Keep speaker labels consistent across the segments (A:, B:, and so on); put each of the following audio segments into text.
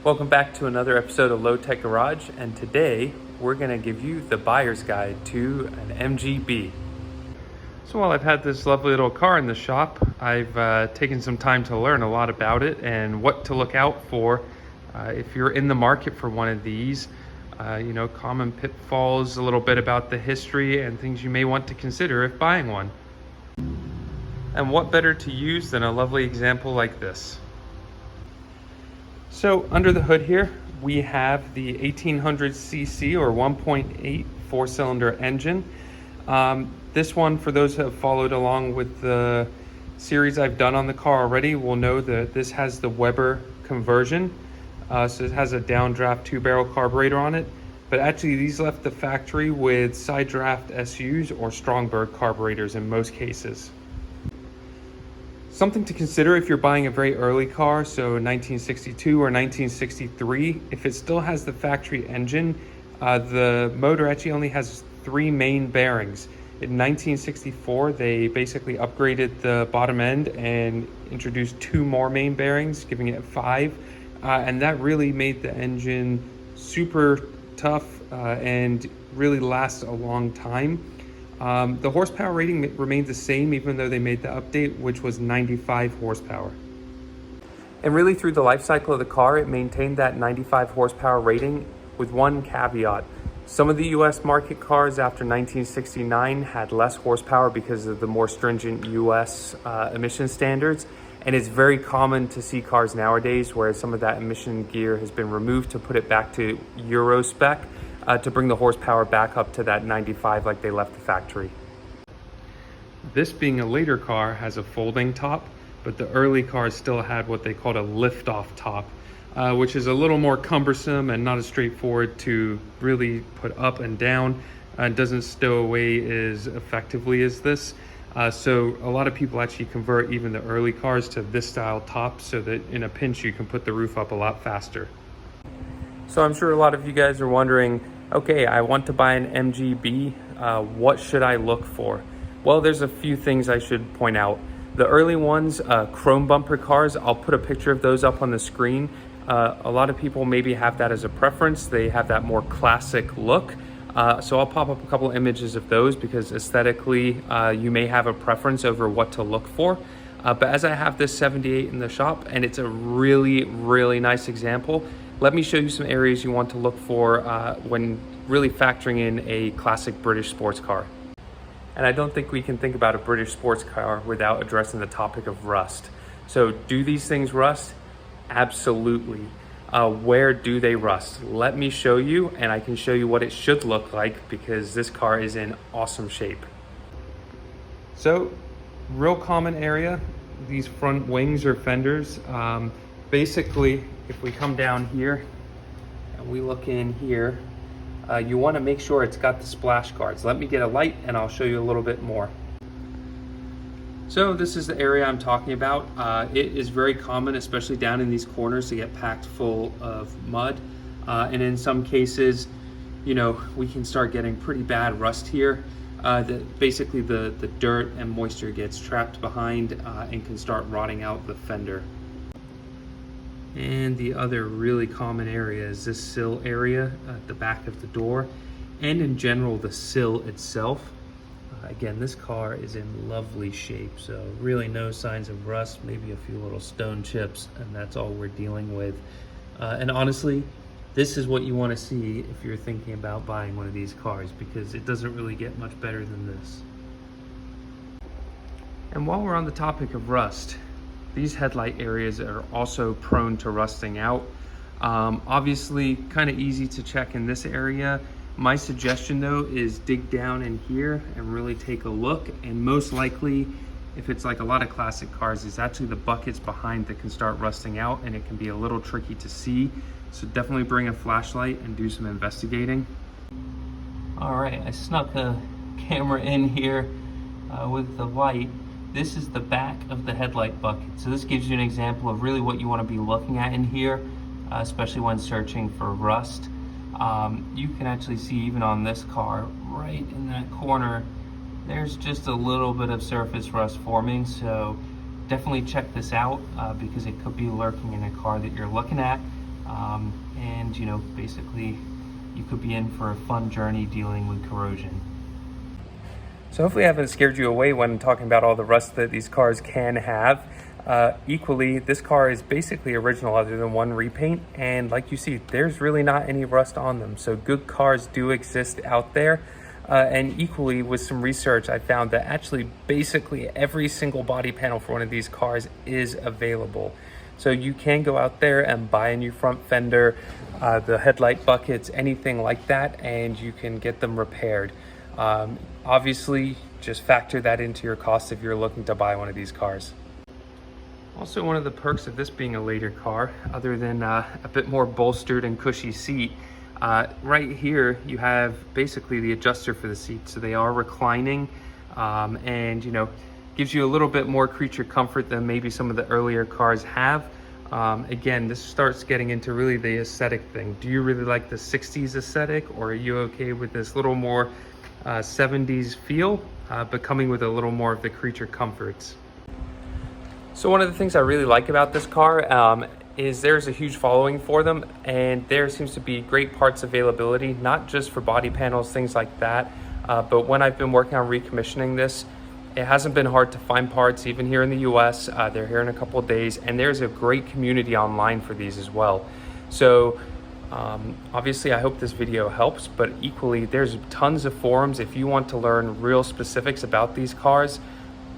A: Welcome back to another episode of Low Tech Garage, and today we're going to give you the buyer's guide to an MGB. So while I've had this lovely little car in the shop, I've taken some time to learn a lot about it and what to look out for if you're in the market for one of these. Common pitfalls, a little bit about the history and things you may want to consider if buying one. And what better to use than a lovely example like this. So under the hood here, we have the 1800cc or 1.8 four-cylinder engine. This one, for those who have followed along with the series I've done on the car already, will know that this has the Weber conversion. So it has a downdraft 2-barrel carburetor on it. But actually these left the factory with side draft SUs or Strongberg carburetors in most cases. Something to consider if you're buying a very early car, so 1962 or 1963, if it still has the factory engine, the motor actually only has 3 main bearings. In 1964, they basically upgraded the bottom end and introduced 2 more main bearings, giving it 5. And that really made the engine super tough and really last a long time. The horsepower rating remained the same even though they made the update, which was 95 horsepower. And really through the life cycle of the car, it maintained that 95 horsepower rating with one caveat. Some of the US market cars after 1969 had less horsepower because of the more stringent US emission standards. And it's very common to see cars nowadays where some of that emission gear has been removed to put it back to Euro spec. To bring the horsepower back up to that 95 like they left the factory. This being a later car has a folding top, but the early cars still had what they called a lift-off top, which is a little more cumbersome and not as straightforward to really put up and down, and doesn't stow away as effectively as this. So a lot of people actually convert even the early cars to this style top so that in a pinch you can put the roof up a lot faster. So I'm sure a lot of you guys are wondering, okay, I want to buy an MGB, what should I look for? Well, there's a few things I should point out. The early ones, chrome bumper cars, I'll put a picture of those up on the screen. A lot of people maybe have that as a preference. They have that more classic look. So I'll pop up a couple images of those because aesthetically, you may have a preference over what to look for. But as I have this 78 in the shop, and it's a really, really nice example, let me show you some areas you want to look for when really factoring in a classic British sports car. And I don't think we can think about a British sports car without addressing the topic of rust. So do these things rust? Absolutely. Where do they rust? Let me show you, and I can show you what it should look like because this car is in awesome shape. So, real common area, these front wings or fenders. Basically, if we come down here and we look in here, you want to make sure it's got the splash guards. Let me get a light and I'll show you a little bit more. So this is the area I'm talking about. It is very common, especially down in these corners, to get packed full of mud. And in some cases, we can start getting pretty bad rust here. Basically the dirt and moisture gets trapped behind and can start rotting out the fender. And the other really common area is this sill area at the back of the door, and in general the sill itself. Again, this car is in lovely shape, so really no signs of rust, maybe a few little stone chips, and that's all we're dealing with. And honestly, this is what you want to see if you're thinking about buying one of these cars, because it doesn't really get much better than this. And while we're on the topic of rust, these headlight areas are also prone to rusting out. Obviously, kind of easy to check in this area. My suggestion though is dig down in here and really take a look. And most likely, if it's like a lot of classic cars, it's actually the buckets behind that can start rusting out, and it can be a little tricky to see. So definitely bring a flashlight and do some investigating. All right, I snuck a camera in here with the light. This is the back of the headlight bucket. So this gives you an example of really what you want to be looking at in here, especially when searching for rust. You can actually see even on this car, right in that corner, there's just a little bit of surface rust forming. So definitely check this out because it could be lurking in a car that you're looking at. And you know, basically you could be in for a fun journey dealing with corrosion. So hopefully I haven't scared you away when talking about all the rust that these cars can have. Equally, this car is basically original other than one repaint, and like you see, there's really not any rust on them. So good cars do exist out there. And equally, with some research, I found that actually basically every single body panel for one of these cars is available. So you can go out there and buy a new front fender, the headlight buckets, anything like that, and you can get them repaired. Obviously, just factor that into your cost if you're looking to buy one of these cars. Also, one of the perks of this being a later car, other than a bit more bolstered and cushy seat, right here you have basically the adjuster for the seat. So they are reclining, and you know, gives you a little bit more creature comfort than maybe some of the earlier cars have. Again, this starts getting into really the aesthetic thing. Do you really like the 60s aesthetic, or are you okay with this little more 70s feel, but coming with a little more of the creature comforts? So one of the things I really like about this car is there's a huge following for them, and there seems to be great parts availability, not just for body panels, things like that, but when I've been working on recommissioning this, it hasn't been hard to find parts, even here in the US. They're here in a couple of days, and there's a great community online for these as well. So obviously I hope this video helps, but equally there's tons of forums. If you want to learn real specifics about these cars,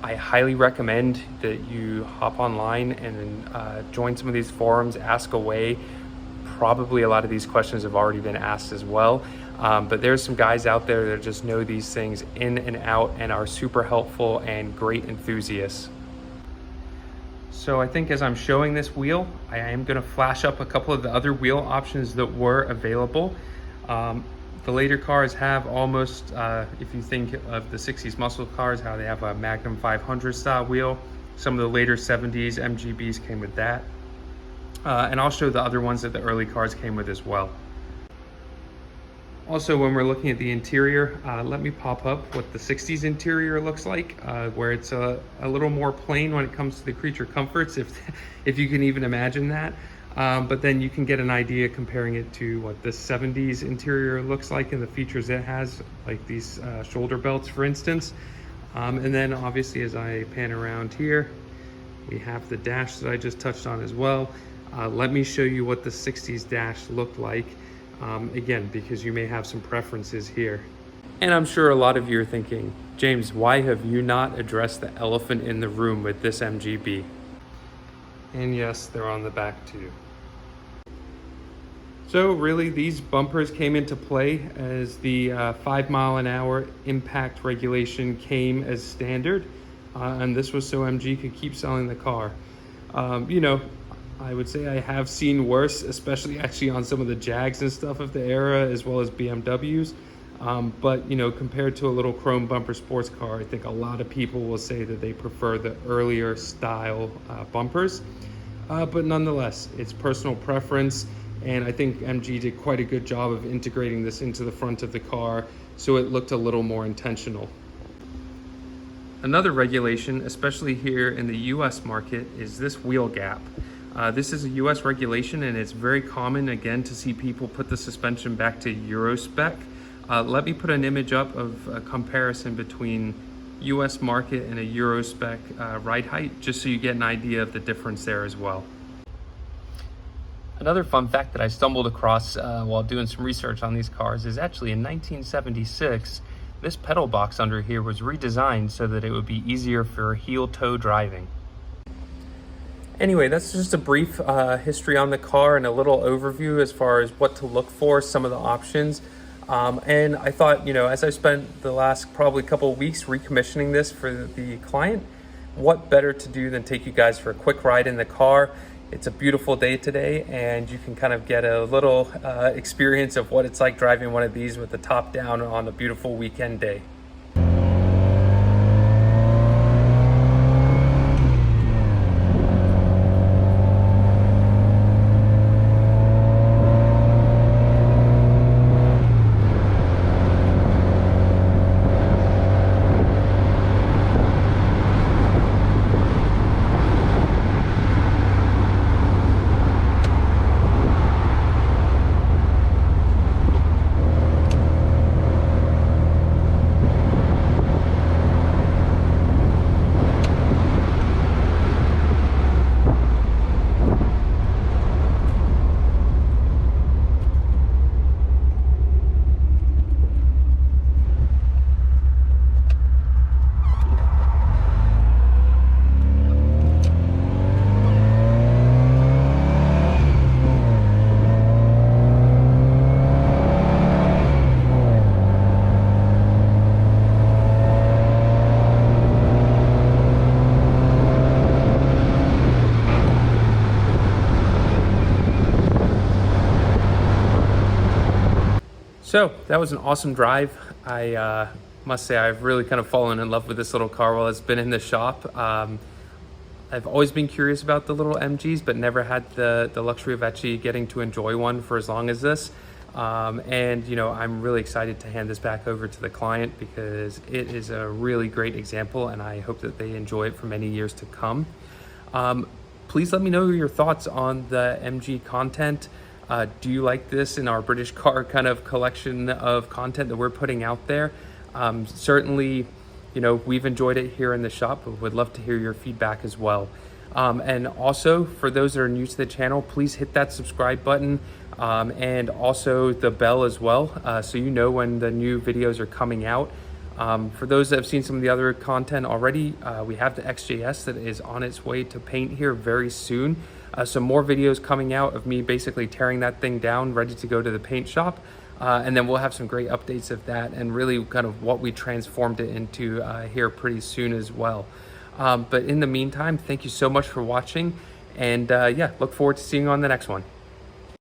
A: I highly recommend that you hop online and join some of these forums, ask away. Probably a lot of these questions have already been asked as well, but there's some guys out there that just know these things in and out and are super helpful and great enthusiasts. So I think as I'm showing this wheel, I am going to flash up a couple of the other wheel options that were available. The later cars have almost, if you think of the 60s muscle cars, how they have a Magnum 500 style wheel. Some of the later 70s MGBs came with that. And I'll show the other ones that the early cars came with as well. Also, when we're looking at the interior, let me pop up what the 60s interior looks like, where it's a little more plain when it comes to the creature comforts, if you can even imagine that. But then you can get an idea comparing it to what the 70s interior looks like and the features it has, like these shoulder belts, for instance. And then obviously as I pan around here, we have the dash that I just touched on as well. Let me show you what the 60s dash looked like, again, because you may have some preferences here. And I'm sure a lot of you are thinking, James, why have you not addressed the elephant in the room with this MGB? And yes, they're on the back too. So really, these bumpers came into play as the 5 mile an hour impact regulation came as standard, and this was so MG could keep selling the car. You know, I would say I have seen worse, especially actually on some of the Jags and stuff of the era, as well as BMWs. But you know, compared to a little chrome bumper sports car, I think a lot of people will say that they prefer the earlier style bumpers. But nonetheless, it's personal preference. And I think MG did quite a good job of integrating this into the front of the car, so it looked a little more intentional. Another regulation, especially here in the US market, is this wheel gap. This is a US regulation, and it's very common, again, to see people put the suspension back to Euro spec. Let me put an image up of a comparison between US market and a Euro spec ride height, just so you get an idea of the difference there as well. Another fun fact that I stumbled across while doing some research on these cars is actually in 1976, this pedal box under here was redesigned so that it would be easier for heel-toe driving. Anyway, that's just a brief history on the car and a little overview as far as what to look for, some of the options. And I thought, you know, as I spent the last probably couple of weeks recommissioning this for the client, what better to do than take you guys for a quick ride in the car. It's a beautiful day today, and you can kind of get a little experience of what it's like driving one of these with the top down on a beautiful weekend day. So that was an awesome drive. I must say I've really kind of fallen in love with this little car while it's been in the shop. I've always been curious about the little MGs, but never had the luxury of actually getting to enjoy one for as long as this. And I'm really excited to hand this back over to the client because it is a really great example, and I hope that they enjoy it for many years to come. Please let me know your thoughts on the MG content. Do you like this in our British car kind of collection of content that we're putting out there? Certainly, we've enjoyed it here in the shop, but would love to hear your feedback as well. And also, for those that are new to the channel, please hit that subscribe button and also the bell as well, so you know when the new videos are coming out. For those that have seen some of the other content already, we have the XJS that is on its way to paint here very soon. Some more videos coming out of me basically tearing that thing down, ready to go to the paint shop. And then we'll have some great updates of that and really kind of what we transformed it into here pretty soon as well. But in the meantime, thank you so much for watching. And yeah, look forward to seeing you on the next one.